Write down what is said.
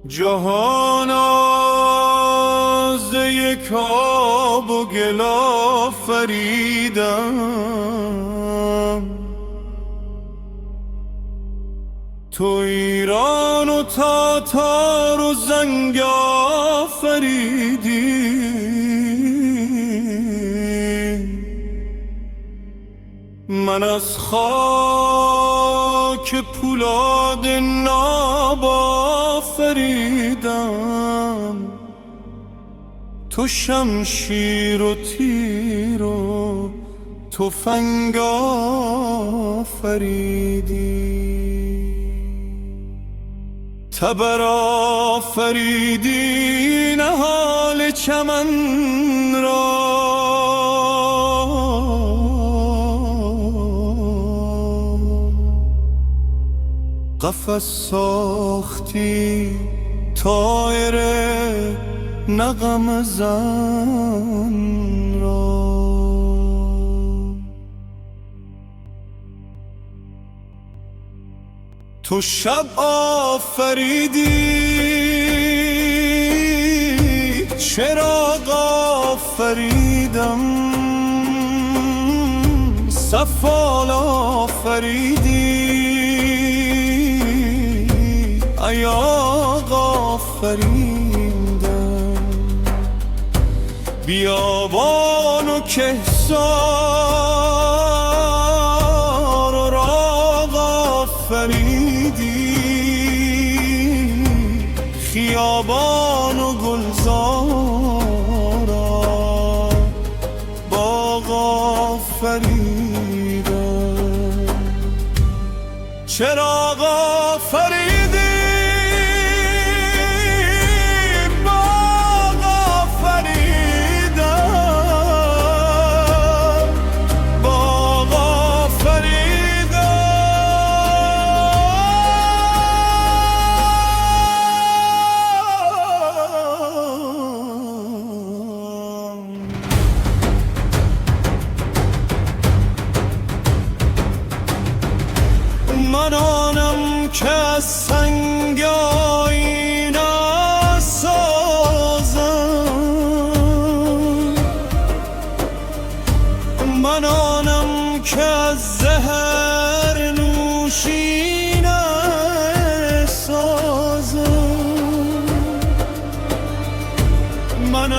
جهان از یک آب و گل آفریدم، تو ایران و تاتار و زنگ آفریدی. من از خاک پولاد ناب آفریدم، تو شمشیر و تیر و تفنگ آفریدی. تبر آفریدی نهال چمن را، قفس ساختی طایر نغم زن را. تو شب آفریدی چراغ آفریدم، سفال آفریدی ایاغ آفریدم. بیابان و کهسار و راغ آفریدی، خیابان و گلزارا باغ آفریدم. چراغ آفریدی من آنم که از سنگ آیینه سازم، من آنم که از زهر نوشینه سازم. من